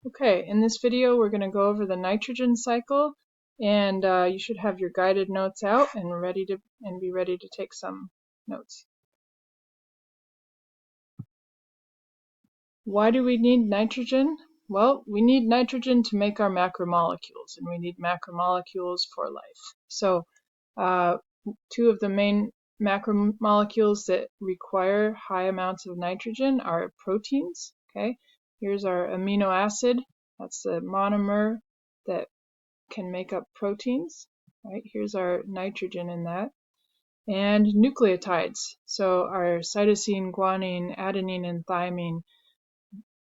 Okay, in this video we're going to go over the nitrogen cycle, and you should have your guided notes out and be ready to take some notes. Why do we need nitrogen? Well, we need nitrogen to make our macromolecules, and we need macromolecules for life. So two of the main macromolecules that require high amounts of nitrogen are proteins. Okay, here's our amino acid. That's the monomer that can make up proteins. Right, here's our nitrogen in that. And nucleotides. So our cytosine, guanine, adenine, and thymine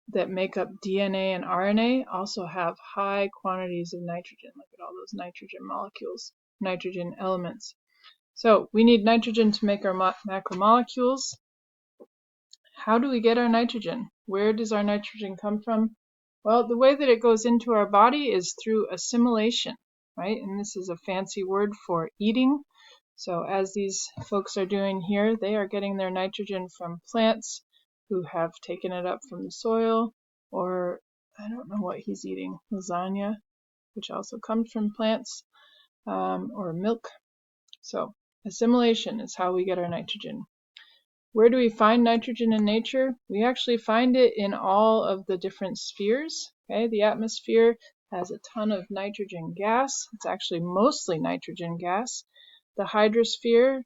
that make up DNA and RNA also have high quantities of nitrogen. Look at all those nitrogen molecules, nitrogen elements. So we need nitrogen to make our macromolecules. How do we get our nitrogen? Where does our nitrogen come from? Well, the way that it goes into our body is through assimilation, right? And this is a fancy word for eating. So as these folks are doing here, they are getting their nitrogen from plants who have taken it up from the soil, or I don't know what he's eating, lasagna, which also comes from plants, or milk. So assimilation is how we get our nitrogen. Where do we find nitrogen in nature? We actually find it in all of the different spheres. Okay, the atmosphere has a ton of nitrogen gas. It's actually mostly nitrogen gas. The hydrosphere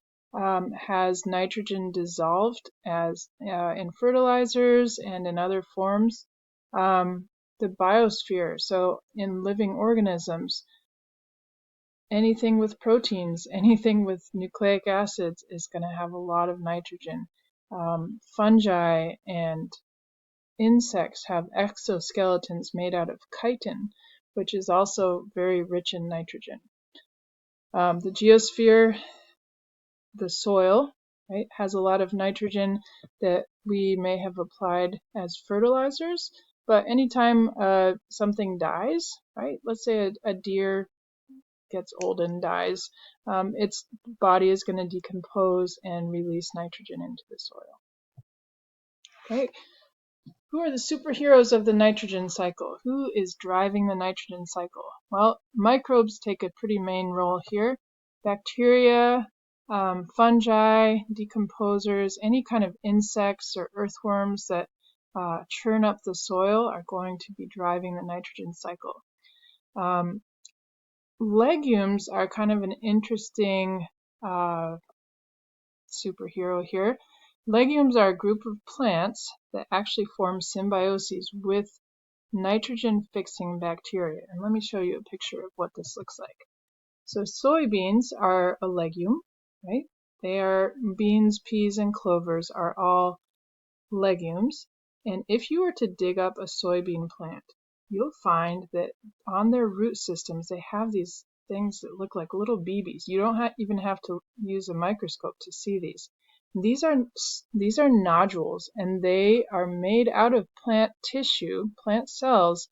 has nitrogen dissolved as in fertilizers and in other forms. The biosphere, so in living organisms, anything with proteins, anything with nucleic acids is going to have a lot of nitrogen. Fungi and insects have exoskeletons made out of chitin, which is also very rich in nitrogen. The geosphere, the soil, right, has a lot of nitrogen that we may have applied as fertilizers, but anytime something dies, right, let's say a deer gets old and dies, its body is going to decompose and release nitrogen into the soil. Okay, who are the superheroes of the nitrogen cycle? Who is driving the nitrogen cycle? Well, microbes take a pretty main role here. Bacteria, fungi, decomposers, any kind of insects or earthworms that churn up the soil are going to be driving the nitrogen cycle. Legumes are kind of an interesting superhero here. Legumes are a group of plants that actually form symbioses with nitrogen-fixing bacteria. And let me show you a picture of what this looks like. So soybeans are a legume, right? They are beans, peas, and clovers are all legumes. And if you were to dig up a soybean plant, you'll find that on their root systems they have these things that look like little BBs. You don't even have to use a microscope to see these. These are nodules, and they are made out of plant tissue. Plant cells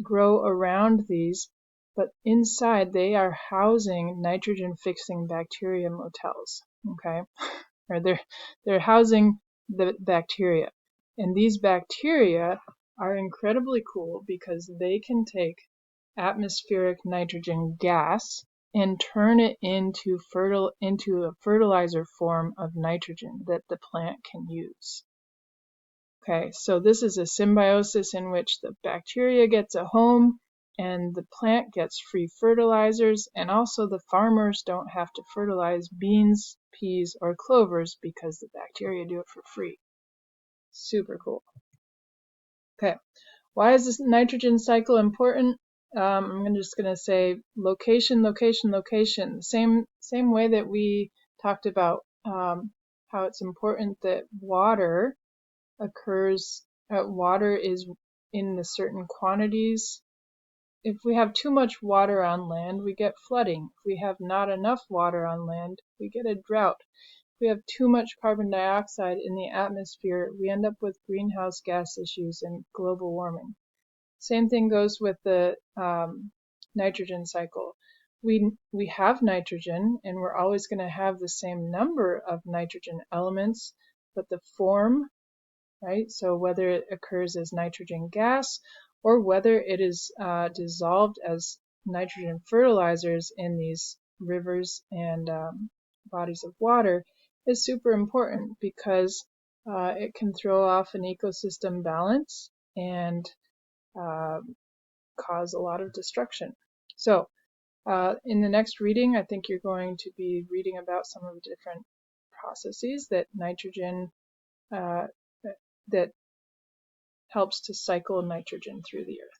grow around these, but inside they are housing nitrogen-fixing bacteria motels. Okay, or they're housing the bacteria. And these bacteria are incredibly cool because they can take atmospheric nitrogen gas and turn it into a fertilizer form of nitrogen that the plant can use. Okay, so this is a symbiosis in which the bacteria gets a home and the plant gets free fertilizers, and also the farmers don't have to fertilize beans, peas, or clovers because the bacteria do it for free. Super cool. Okay, why is this nitrogen cycle important? I'm just going to say location, location, location. Same way that we talked about how it's important that water is in the certain quantities. If we have too much water on land, we get flooding. If we have not enough water on land, we get a drought. If we have too much carbon dioxide in the atmosphere, we end up with greenhouse gas issues and global warming. Same thing goes with the nitrogen cycle. We have nitrogen, and we're always going to have the same number of nitrogen elements, but the form right? So whether it occurs as nitrogen gas or whether it is dissolved as nitrogen fertilizers in these rivers and bodies of water is super important, because it can throw off an ecosystem balance and uh, cause a lot of destruction. So in the next reading, I think you're going to be reading about some of the different processes that nitrogen that helps to cycle nitrogen through the earth.